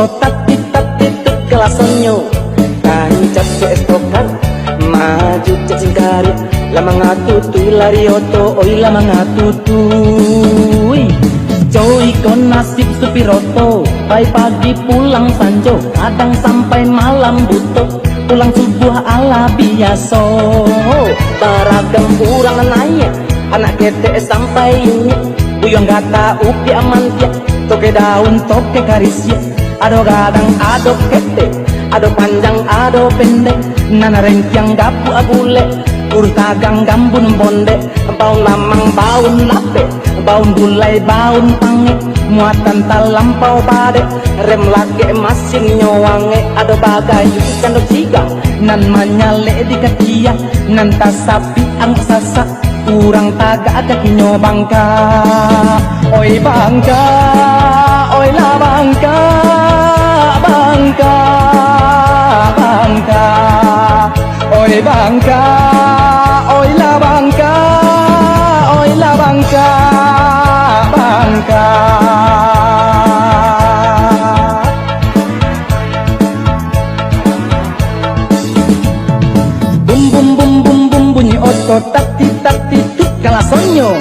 tati tati tut kelasonyo kancap so estokan maju cacing kari lama ngatutu lari oto oi lama ngatutu coy kon nasib supiroto pagi pulang sanjo kadang sampai malam butuh pulang subuh ala biaso baragam kurang nanya anak kete sampai ini buyong gata upi amantia toke daun toke karisya ado gadang ado kete ado panjang ado pendek nana rengkiang gapu agule urus tagang gambun bonde baun lamang baun lape baun bulai baun pange muatan talampau bade rem lage masin nyowange ado bagayu ikan do ciga nan manyale di kacia nan tasapi ang sasa kurang taga kaki nyobangka oi bangka oi la bangka bangka bangka oi bangka oi la bangka oi la bangka bangka bum bum bum bum bum bunyi otot tati tati tut kalasonyo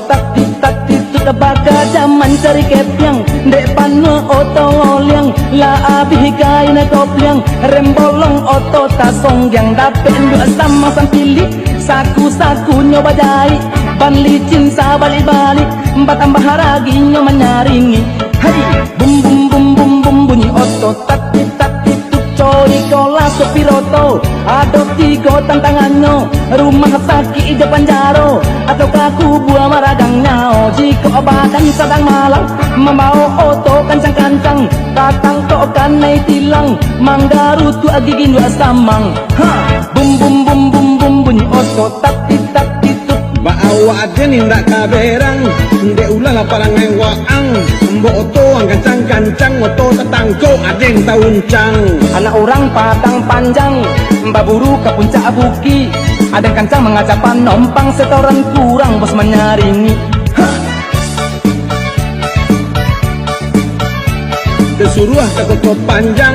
tati tati tut baga zaman cari kepiang dek panua oto ngoliang la abih kain kopiang rem bolong oto tasong yang dapet dua sama sampili saku saku nyoba jari ban licin sabalik balik empat tambah haragi nyoba nyaringi hai bum bum bum bum bum bunyi oto tati tati tut coy kola sopiroto adop tigo tantangannya rumah sakit ija panjaro atau kaku buah maragangnya jika badan sedang malang membawa oto kancang-kancang datang tokan naik tilang manggaru tu agigin dua samang ha bum bum bum bum bum bunyi oto tati tati tut baawa aja nindak kaberang ndek ulah parang ngewang mbok oto ang kancang-kancang oto tetangko adeng tauncang anak orang patang panjang mbak buru ke puncak buki ada kancang mengacapan nompang setoran kurang bos menyaringi Desuruh ke koto panjang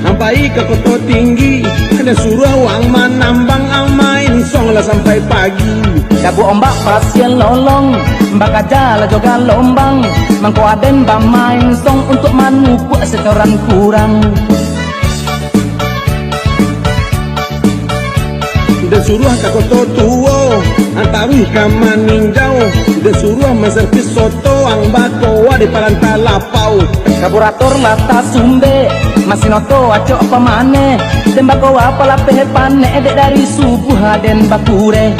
sampai ke koto tinggi ada suruh uang manambang amain song lah sampai pagi dabu ombak pasien lolong mbak aja lah joga lombang mangko aden bamain song untuk manuku setoran kurang Desuruh ke koto tuo antawi kaman ninjau Desuruh maservis soto ang bakoa di paranta lapau kaburator lata sumbe masinoto aco apa mane den bakoa pala pehe pane edek dari subuh den bakure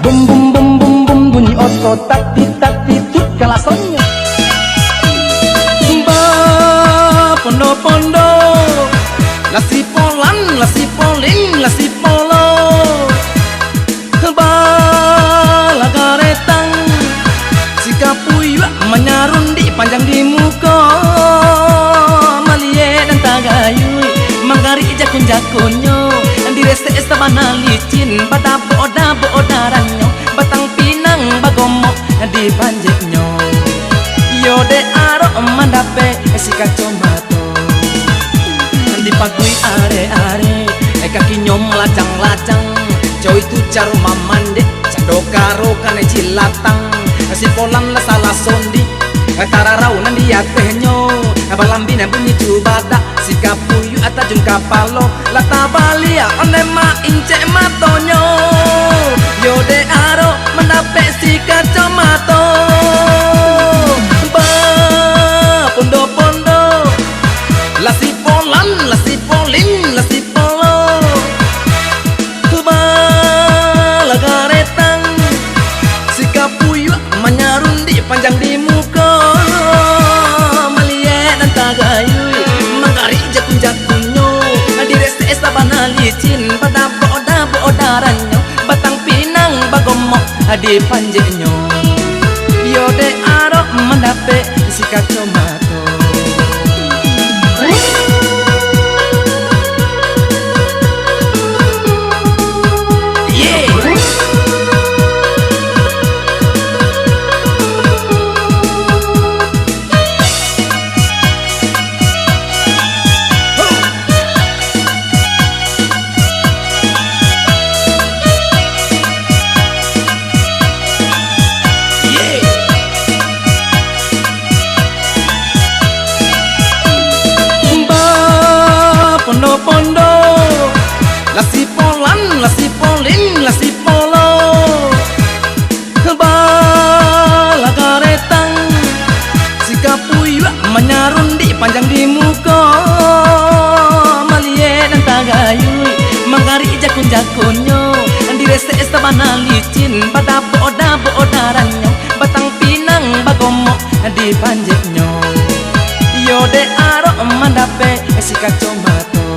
bum bum bum bum bum bunyi oto tati tati tut kalasonnya ba pondo pondo lasi polan lasi poling lasi polo bala karetang sikap puyu menyarundi panjang di muka malie dan tagayui manggari jakun-jakunyo di reste estabana licin bata boda ranyo batang pinang bagomo di banjeknyo yode aro mandape sikap comato di pagui are-are kaki nyom lacang-lacang jauh itu caru mamande cado karo kane cilatang si polan la salah sondi tararau nandi atenyo balambina bunyi cubada si kapuyu atajun kapalo la tabalia onema ince matonyo yode aro mendape si kacomato ba pondo-pondo la si polan la si poling la si polo bala garetang si kapuyu manyar di panjenyo. Yo de arok mendape si kacomato. Pondo lasi polan, lasi polin, lasi polo bala karetang si kapuyu menyarundi panjang di muka malie dan tagayui mangkari jakun-jakunyo direse estabana licin pada boda ranyo batang pinang bagomo di panjetnyo yo de aro mandape si kacoma.